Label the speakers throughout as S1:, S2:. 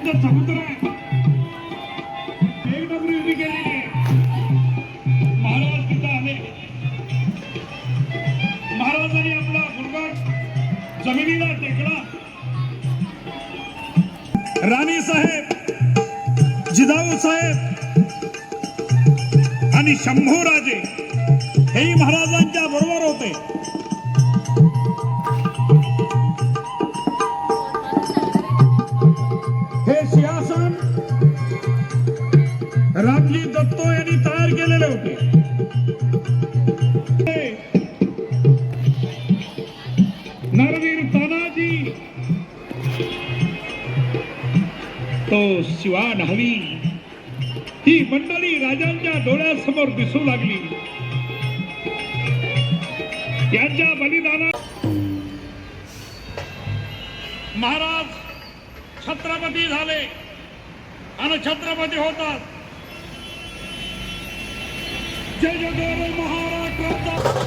S1: त्यांचं समुद्र आहे, एक डबरी उभी केलेली आहे. महाराज तिथं आले. महाराजांनी आपला गुडघा जमिनीला टेकला. राणी साहेब, जिजाऊ साहेब आणि शंभूराजे हेही महाराजांच्या बरोबर होते. हे सिंहासन रामजी दत्तो यांनी तयार केलेले होते. नरवीर तानाजी तो शिवा न्हावी ही मंडळी राजांच्या डोळ्यासमोर दिसू लागली. यांच्या बलिदानात महाराज छत्रपती झाले आणि छत्रपती होतात. जय जय देव महाराष्ट्राचा.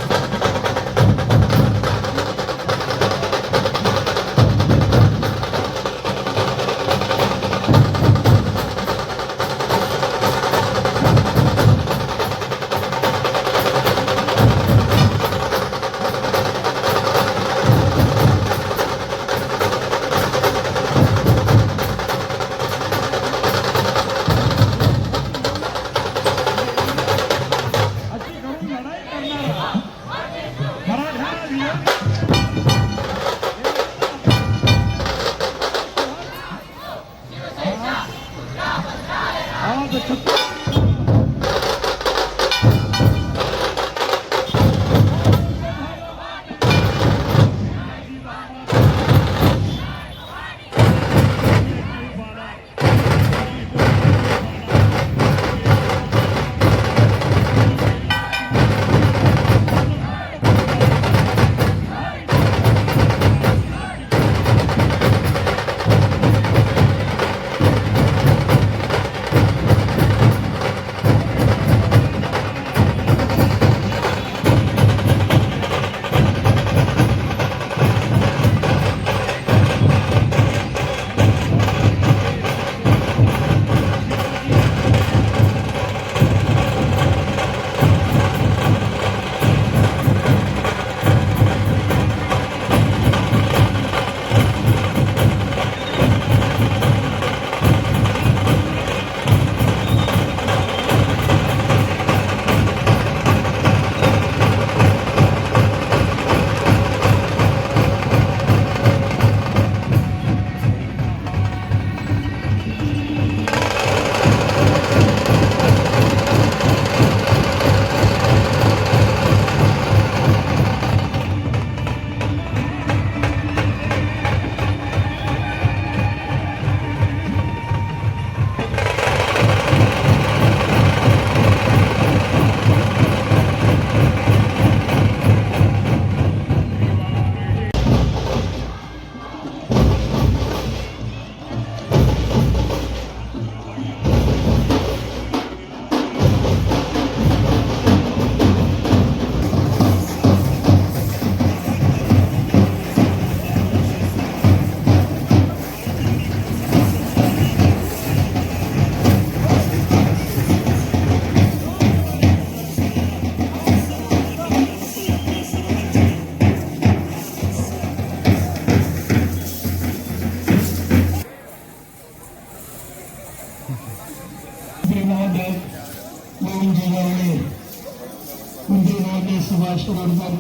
S2: सुभाष रोडकर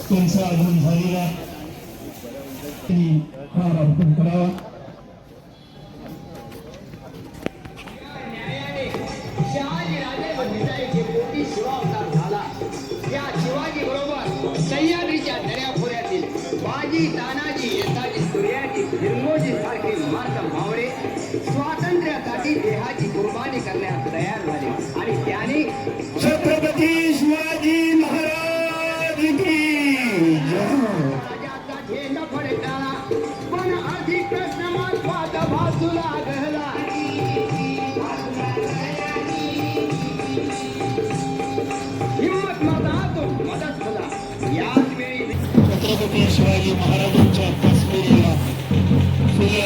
S2: त्यांचा आगमन झालेला हार अर्पण करावा.
S3: शिवाजी बरोबर सह्याद्रीच्या दर्याखोऱ्यातील बाजी तानाजी येसाजी सूर्याजी हिरमोजी सारखे मार्ग भावरे स्वातंत्र्यासाठी देहाची कुर्बानी करण्यास तयार झाले आणि त्याने
S2: छत्रपती शिवाजी महाराज की
S3: राजाचा झेंडा फडकला पण अधिक प्रश्न महत्वाचा भासू लागला. हिम्मत माझा तो मदत झाला. याच वेळी
S2: छत्रपती शिवाजी महाराजांच्या काश्मीरीला सूर्य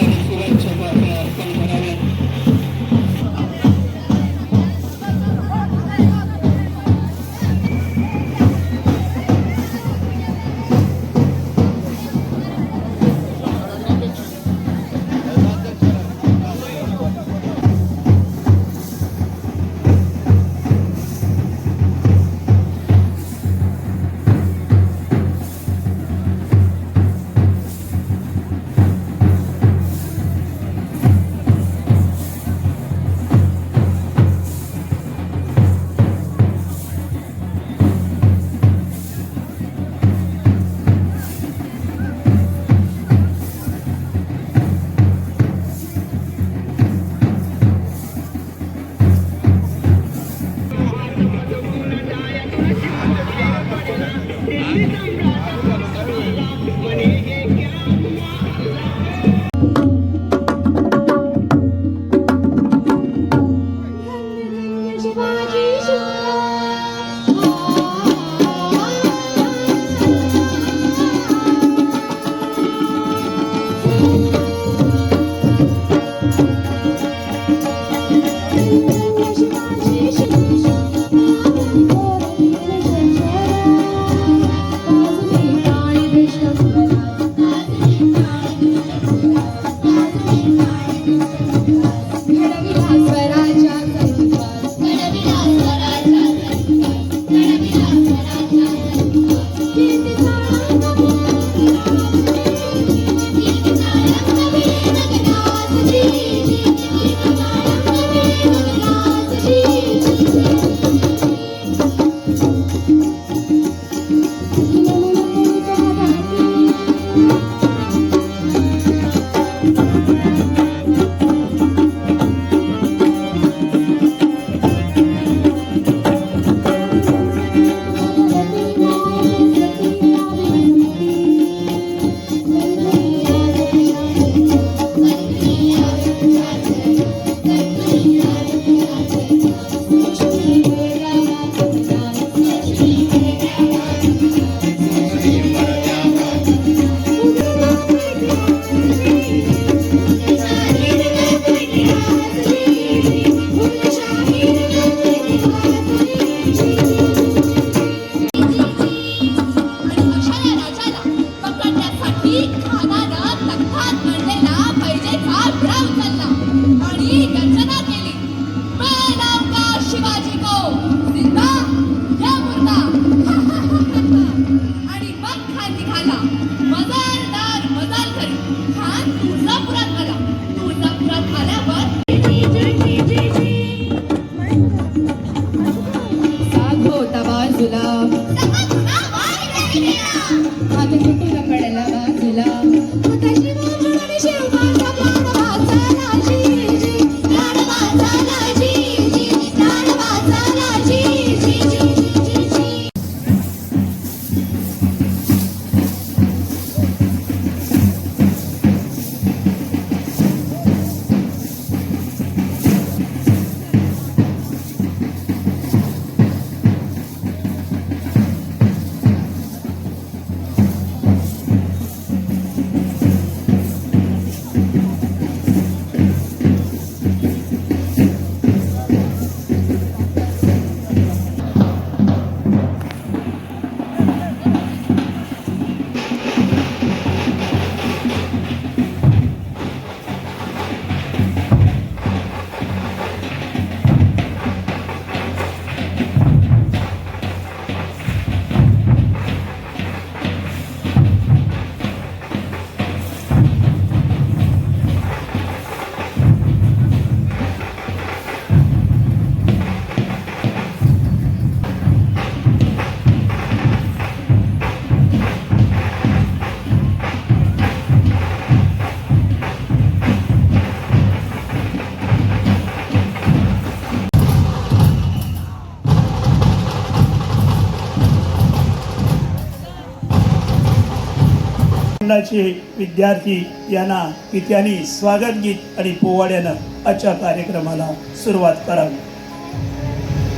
S4: मंडळाचे विद्यार्थी यांना पित्यानी स्वागत गीत आणि पोवाड्यानं आजच्या कार्यक्रमाला सुरुवात करावी.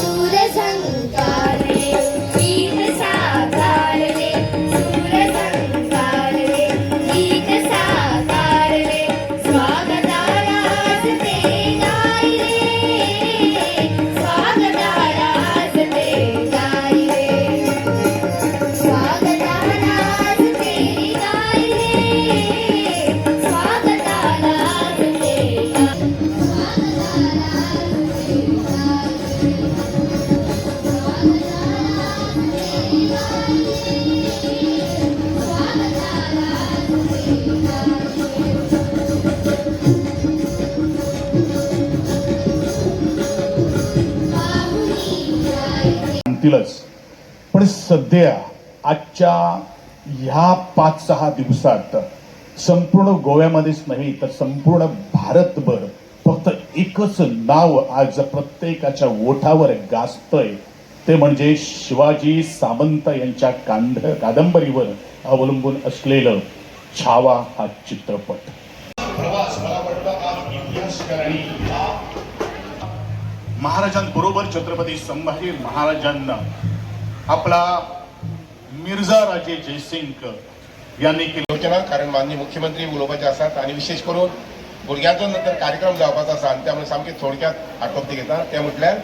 S5: सूर संकारले गीत साकारले सूर संकारले गीत साकारले स्वागताला आज ते गायले स्वागताला आज ते गायले स्वागताला आज ते गायले स्वागताला आज ते
S6: आणतीलच. पण सध्या आजच्या ह्या 5-6 दिवसात संपूर्ण गोव्यामध्येच नाही तर संपूर्ण भारतभर फक्त एकच नाव आज प्रत्येकाच्या ओठावर गाजतंय, ते म्हणजे शिवाजी सावंत यांच्या कादंबरीवर अवलंबून असलेलं छावा हा चित्रपट. प्रवास मला वाटतं आज इतिहासकारांनी महाराजांबरोबर छत्रपती संभाजी महाराजांना आपला मिर्झा राजे जयसिंग यांनी केली
S7: योजना. कारण माननीय मुख्यमंत्री उलोवपाचे असतात आणि विशेष करून भुरग्यांचो नंतर कार्यक्रम जावपाचो आसा आणि त्यामुळे सामके थोडक्यात आटोप घेता. ते म्हटल्यार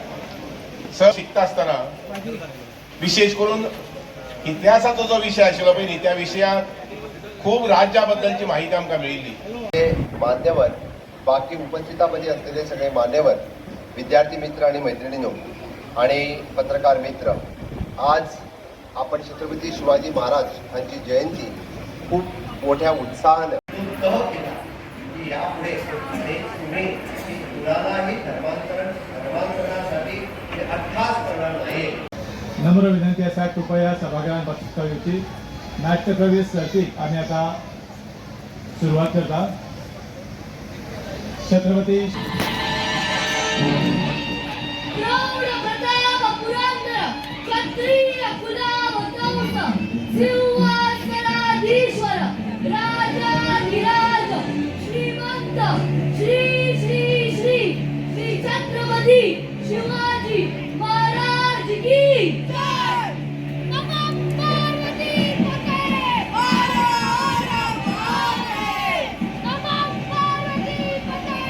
S7: सर शिकता असताना विशेष करून इतिहासाचो जो विषय आशिल्लो पळय त्या विशयात खूप राज्या बद्दलची माहिती आमकां मेळिल्ली.
S8: मान्यवर, बाकी उपस्थितामध्ये असलेले सगळे मान्यवर, विद्यार्थी मित्र आणि मैत्रिणींनो आणि पत्रकार मित्र, आज आपण छत्रपती शिवाजी महाराज यांची जयंती खूप मोठ्या उत्साहानं यापुढे मुलांनाही धर्मांतरणासाठी अर्थास करणार नाही.
S9: नम्र विनंती आसा कृपया सभागृहात बसता येवची. नाट्य प्रवेश सर्तीक आमी आतां सुरवात करता. छत्रपती
S5: प्रौढ प्रताप पुरंदर क्षत्रिय कुलावतंस सिंहासनाधीश्वर राजाधिराज श्रीमंत श्री श्री श्री श्री छत्रपती शिवाजी महाराज की जय. नमो पार्वती पते हर हर महादेव. नमो पार्वती पते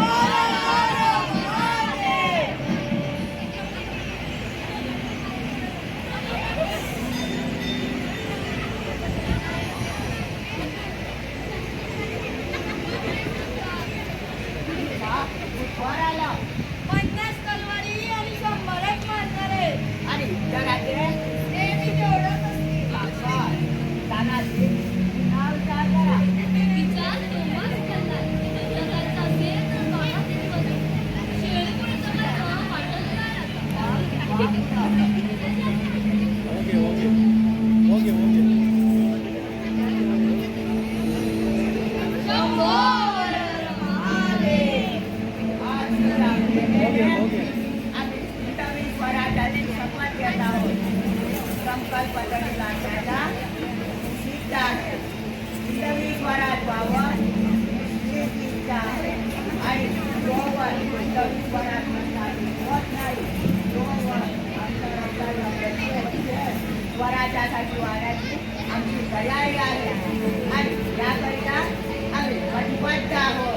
S5: हर हर महादेव. वराला 50 तलवारी आणि 100च मारणारे आणि जगाचे नेहमी तेवढंच असतील. तानाजी नाव चार करा. विचार तेव्हाच करणार. जगाचा असेल तर बाबा किती बदल. शेळीपुढे जगाचं वाटत स्वराज्यासाठी वाऱ्याची आमची तयारी आहे आणि याकरिता आम्ही कटिबद्ध आहोत.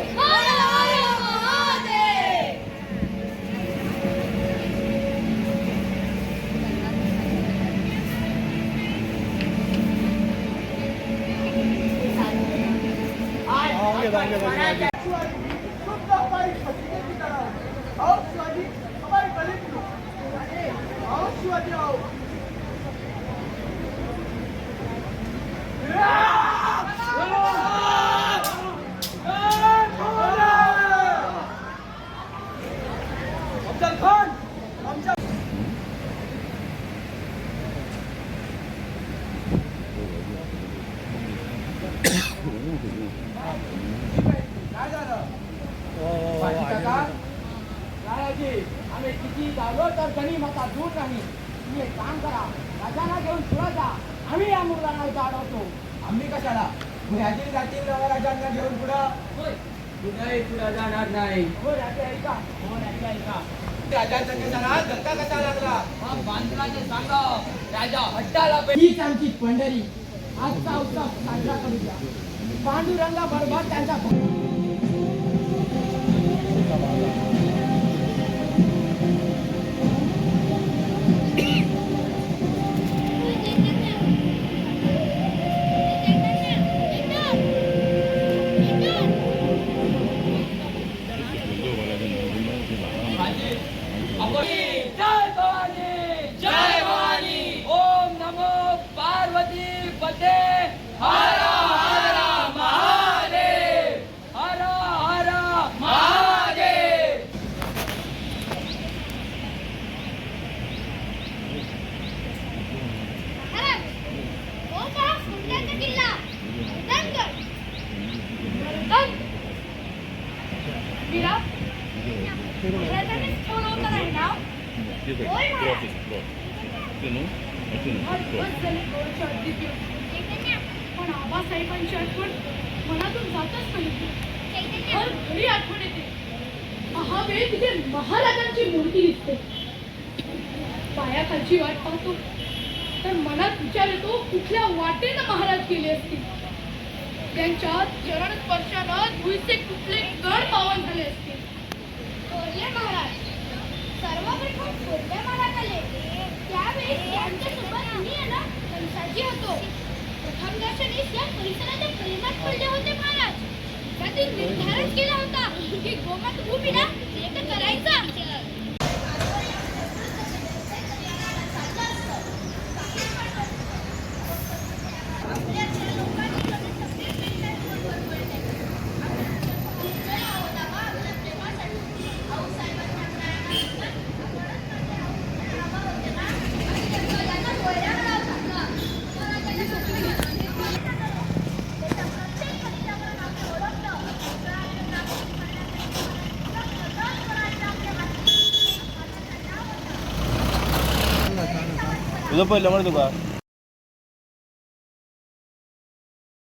S10: आम्ही किती झालो तर गणिमता दूर नाही. तुम्ही एक काम करा, राजांना घेऊन पुढे जा. आम्ही या मुलांना अडवतो. आम्ही कशाला पुण्यातील जातील नवराजांना घेऊन पुढं कुठेही पुढे जाणार नाही. हो राजा ऐका, हो राजा ऐका. राजाचा केदारात धक्का कसा लागला? मग बांधवाने सांगा, राजा हट्टाला हीच आमची पंढरी. आजचा उत्सव साजरा करूया. पांडुरंगा बरोबर त्यांचा जय भवानी, जय भवानी. ओम नमो पार्वती पते. हर हर महादेव, हर हर महादेव.
S11: पण आबासाहेबांची आठवण मनातून जातच नाही. हर घडी आठवण येते. महावेळ तिथे महाराजांची मूर्ती दिसते. पायाखालची वाट पाहतो तर मनात विचार येतो कुठल्या वाटेनं महाराज गेले असतील. त्यांच्या चरण स्पर्शानं भुईचे कुठले गड पावन झाले असतील. महाराज सर्वप्रथम कोणत्या महाराज आले त्यावेळेस त्यांच्यासोबत मी ना कंसाजी होतो. प्रथम दर्शनीस या परिसराच्या प्रेमात पडले होते महाराज. त्यातील निर्धारच केला होता की गोमात भूमीला एक करायचा.
S2: तुझं पहिलं म्हणतो का